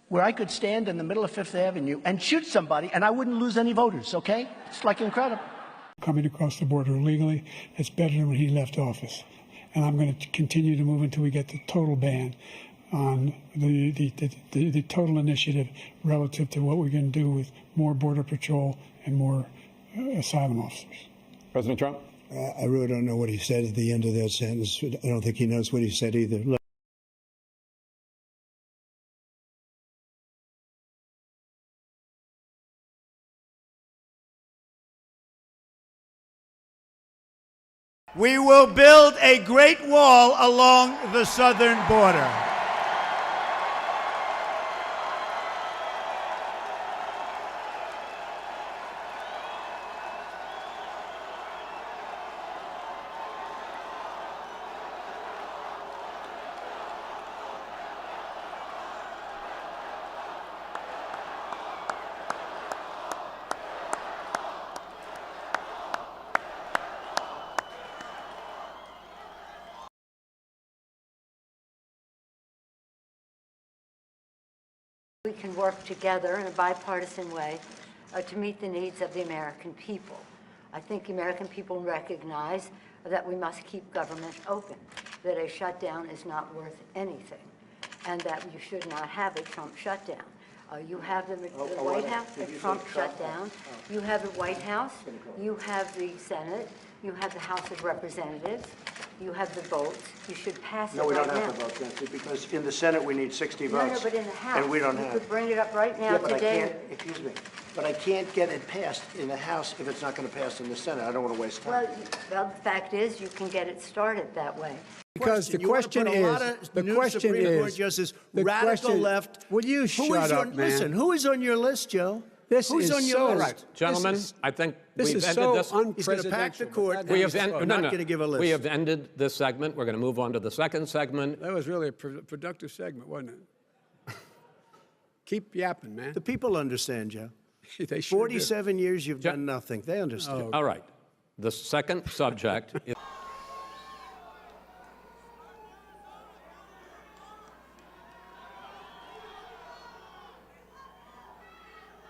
where I could stand in the middle of Fifth Avenue and shoot somebody and I wouldn't lose any voters, okay? It's like incredible. Coming across the border illegally, it's better than when he left office. And I'm going to continue to move until we get the total ban on the total initiative relative to what we're going to do with more Border Patrol and more asylum officers. President Trump? I really don't know what he said at the end of that sentence. I don't think he knows what he said either. Look. We will build a great wall along the southern border. We can work together in a bipartisan way to meet the needs of the American people. I think the American people recognize that we must keep government open, that a shutdown is not worth anything, and that you should not have a Trump shutdown. You have the White House, a Trump shutdown. You have the White House, you have the Senate, you have the House of Representatives, you have the votes. You should pass it right now. No, we don't have the votes, Nancy, because in the Senate we need 60 votes. No, but in the House, and we don't have. You could bring it up right now but today. I can't, excuse me, but I can't get it passed in the House if it's not going to pass in the Senate. I don't want to waste time. Well, the fact is, you can get it started that way. Because the question is, the radical left. Will you shut up, man? Listen, who is on your list, Joe? Who's on your list? Right. Gentlemen, I think we've ended this. He's going to pack the court. We're not going to give a list. We have ended this segment. We're going to move on to the second segment. That was really a productive segment, wasn't it? Keep yapping, man. The people understand, Joe. They sure 47 years you've done nothing. They understand. All right. The second subject is...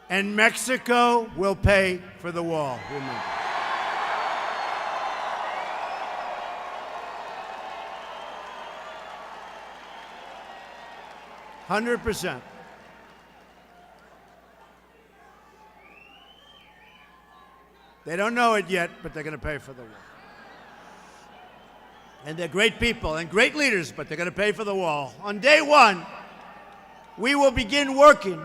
And Mexico will pay for the wall. Remember. %. They don't know it yet, but they're going to pay for the wall. And they're great people and great leaders, but they're going to pay for the wall. On day one, we will begin working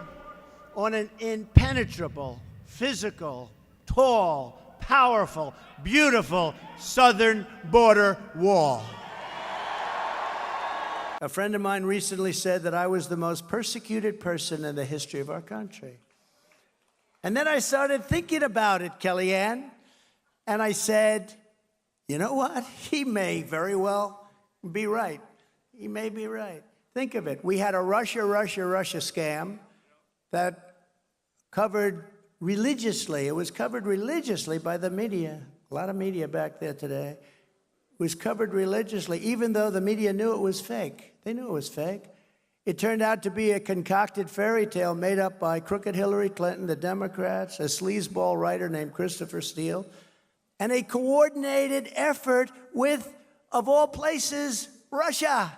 on an impenetrable, physical, tall, powerful, beautiful southern border wall. A friend of mine recently said that I was the most persecuted person in the history of our country. And then I started thinking about it, Kellyanne, and I said, you know what? He may very well be right. He may be right. Think of it. We had a Russia scam that covered religiously. It was covered religiously by the media. A lot of media back there today. It was covered religiously, even though the media knew it was fake. They knew it was fake. It turned out to be a concocted fairy tale made up by crooked Hillary Clinton, the Democrats, a sleazeball writer named Christopher Steele, and a coordinated effort with, of all places, Russia.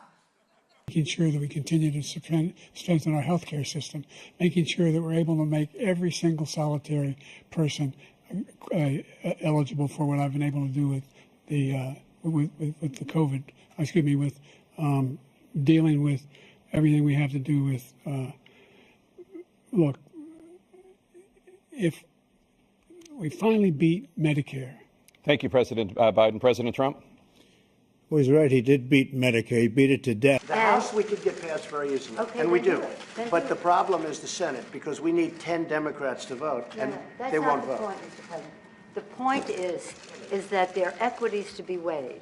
Making sure that we continue to strengthen our healthcare system, making sure that we're able to make every single solitary person eligible for what I've been able to do with the COVID. With dealing with everything we have to do with. Look, if we finally beat Medicare. Thank you, President Biden. President Trump? Well, he's right. He did beat Medicare. He beat it to death. The House we could get passed very easily, and we do. But the problem is the Senate, because we need 10 Democrats to vote, and they won't vote. Point, Mr. President. The point is that there are equities to be weighed,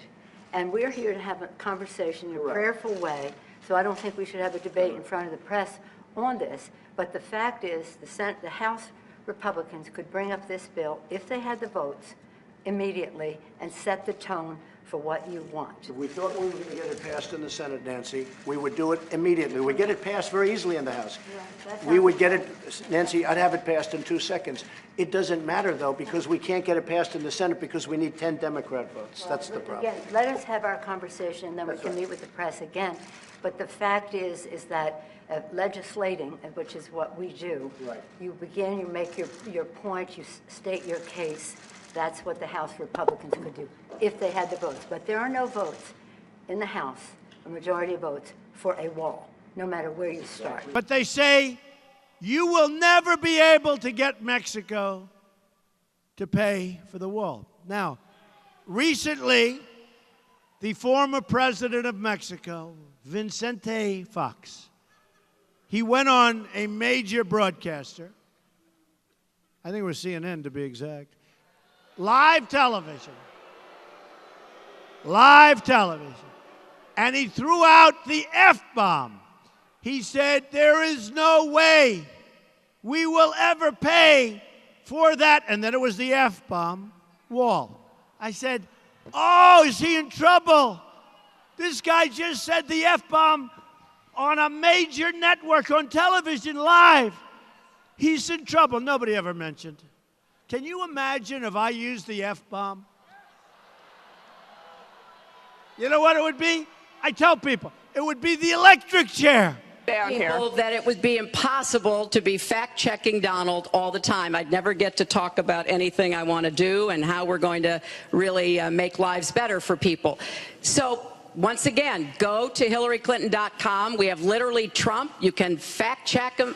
and we're here to have a conversation in a prayerful way. So I don't think we should have a debate in front of the press on this. But the fact is, the House Republicans could bring up this bill if they had the votes immediately and set the tone for what you want. If we thought we were going to get it passed in the Senate, Nancy, we would do it immediately. We'd get it passed very easily in the House. We would get it, Nancy, I'd have it passed in 2 seconds. It doesn't matter, though, because we can't get it passed in the Senate because we need 10 Democrat votes. That's the problem. Again, let us have our conversation, and then we can meet with the press again. But the fact is that legislating, which is what we do, Right. you begin, you make your point, you state your case. That's what the House Republicans could do if they had the votes. But there are no votes in the House, a majority of votes, for a wall, no matter where you start. But they say you will never be able to get Mexico to pay for the wall. Now, recently, the former president of Mexico, Vicente Fox, he went on a major broadcaster, I think it was CNN to be exact, live television, and he threw out the F-bomb. He said, there is no way we will ever pay for that, and then it was the F-bomb wall. I said, oh, is he in trouble? This guy just said the F-bomb on a major network on television live. He's in trouble. Nobody ever mentioned. Can you imagine if I used the F-bomb? You know what it would be? I tell people, it would be the electric chair. People that it would be impossible to be fact-checking Donald all the time. I'd never get to talk about anything I want to do and how we're going to really make lives better for people. So once again, go to HillaryClinton.com. We have literally Trump. You can fact check him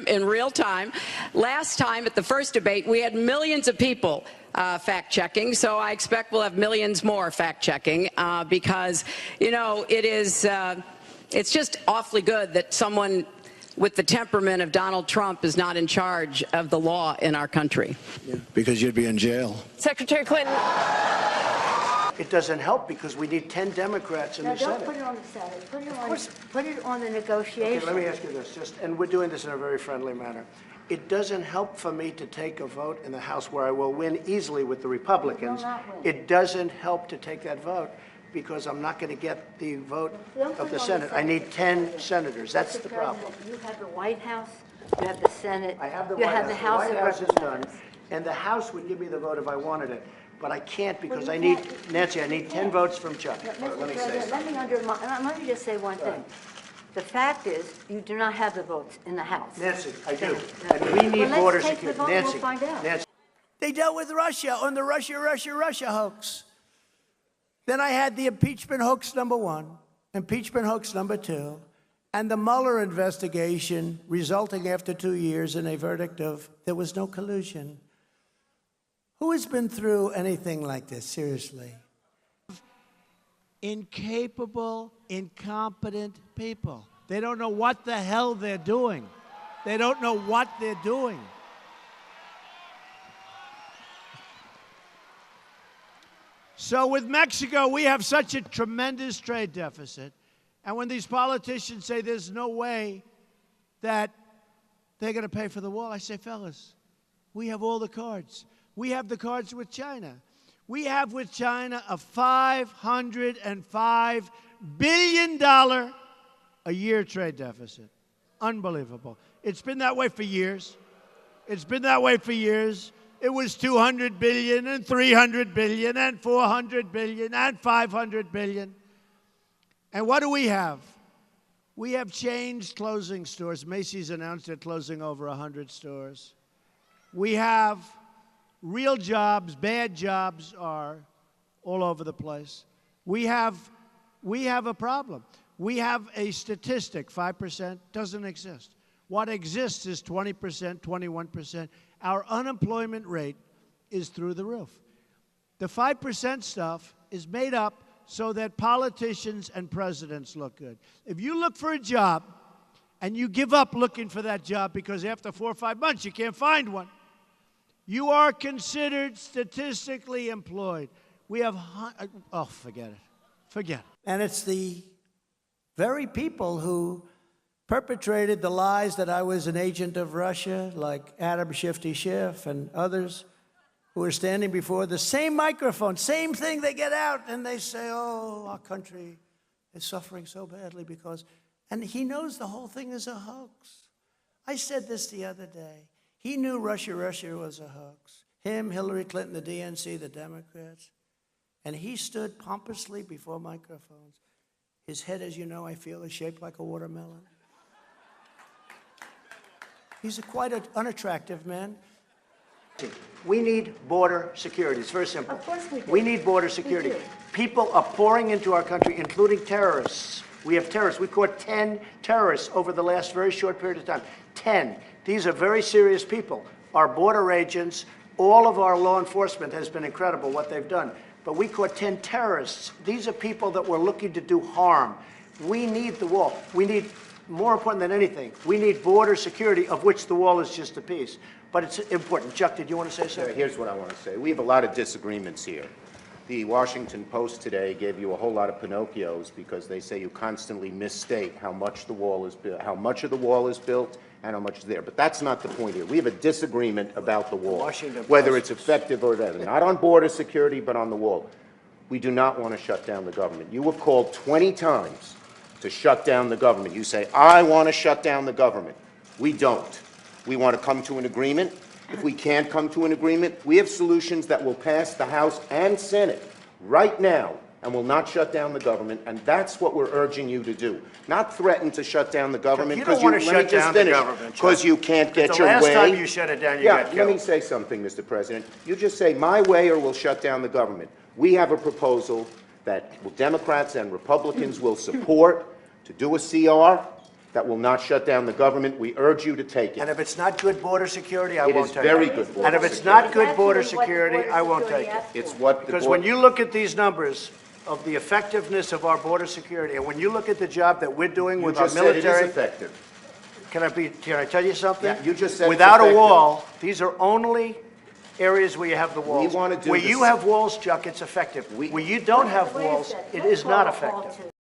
in real time. Last time at the first debate, we had millions of people fact-checking, so I expect we'll have millions more fact-checking because, you know, it's just awfully good that someone with the temperament of Donald Trump is not in charge of the law in our country. Yeah, because you'd be in jail. Secretary Clinton. It doesn't help because we need 10 Democrats in Now, the don't Senate. put it on the Senate. Put it on the negotiation. Okay, let me ask you this, and we're doing this in a very friendly manner. It doesn't help for me to take a vote in the House where I will win easily with the Republicans. You will not win. It doesn't help to take that vote because I'm not going to get the vote Don't put of it the on the Senate. I need 10 senators. That's Mr. the problem. President, you have the White House, you have the Senate, I have the you White have House. the House of The White House is done, Representatives. and the House would give me the vote if I wanted it. But I can't because Well, I you need, can't- Nancy, I need you 10 can't. votes from Chuck. Mr. Let me say President, something. let me just say one thing. The fact is, you do not have the votes in the House. Nancy, I do. No. And we need Well, border let's take the security. vote and Nancy, we'll find out. Nancy. They dealt with Russia on the Russia hoax. Then I had the impeachment hoax #1, impeachment hoax #2, and the Mueller investigation resulting after 2 years in a verdict of there was no collusion. Who has been through anything like this, seriously? Incapable, incompetent people. They don't know what the hell they're doing. They don't know what they're doing. So with Mexico, we have such a tremendous trade deficit. And when these politicians say there's no way that they're going to pay for the wall, I say, fellas, we have all the cards. We have the cards with China. We have with China a $505 billion a year trade deficit. Unbelievable. It's been that way for years. It's been that way for years. It was 200 billion and 300 billion and 400 billion and 500 billion. And what do we have? We have chains closing stores. Macy's announced they're closing over 100 stores. We have real jobs, bad jobs are all over the place. We have a problem. We have a statistic, 5% doesn't exist. What exists is 20%, 21%. Our unemployment rate is through the roof. The 5% stuff is made up so that politicians and presidents look good. If you look for a job and you give up looking for that job because after 4 or 5 months you can't find one, you are considered statistically employed. We have, oh, forget it. Forget it. And it's the very people who perpetrated the lies that I was an agent of Russia, like Adam Shifty Schiff and others, who are standing before the same microphone, same thing, they get out and they say, oh, our country is suffering so badly because, and he knows the whole thing is a hoax. I said this the other day. He knew Russia was a hoax. Him, Hillary Clinton, the DNC, the Democrats. And he stood pompously before microphones. His head, as you know, I feel, is shaped like a watermelon. He's quite an unattractive man. We need border security. It's very simple. Of course we do. We need border security. We do. People are pouring into our country, including terrorists. We have terrorists. We caught 10 terrorists over the last very short period of time. 10. These are very serious people. Our border agents, all of our law enforcement has been incredible what they've done. But we caught 10 terrorists. These are people that were looking to do harm. We need the wall. We need, more important than anything, we need border security, of which the wall is just a piece. But it's important. Chuck, did you want to say something? Here's what I want to say. We have a lot of disagreements here. The Washington Post today gave you a whole lot of Pinocchios because they say you constantly misstate how much the wall is built, how much of the wall is built, and how much is there. But that's not the point here. We have a disagreement about the wall, Washington whether Post. it's effective or not. Not on border security, but on the wall. We do not want to shut down the government. You were called 20 times to shut down the government. You say, I want to shut down the government. We don't. We want to come to an agreement. If we can't come to an agreement, we have solutions that will pass the House and Senate right now and will not shut down the government, and that's what we're urging you to do. Not threaten to shut down the government You don't want to shut down the government, because you can't get your way. The last time you shut it down, you got Let killed. me say something, Mr. President. You just say, my way or we'll shut down the government. We have a proposal that Democrats and Republicans will support to do a CR that will not shut down the government. We urge you to take it. And if it's not good border security, I It won't is take very it. good border And if it's security. not good border That's what the security, border I won't security take it. asks It's for. what the Because board- when you look at these numbers of the effectiveness of our border security, and when you look at the job that we're doing you with our just said it is military, effective. can I tell you something? Yeah, you just said it's Without a effective. wall, these are only areas where you have the walls. wanna do Where this- you have walls, Chuck, it's effective. Where you don't have Wait a walls, second. it Let's is not call a halt effective. to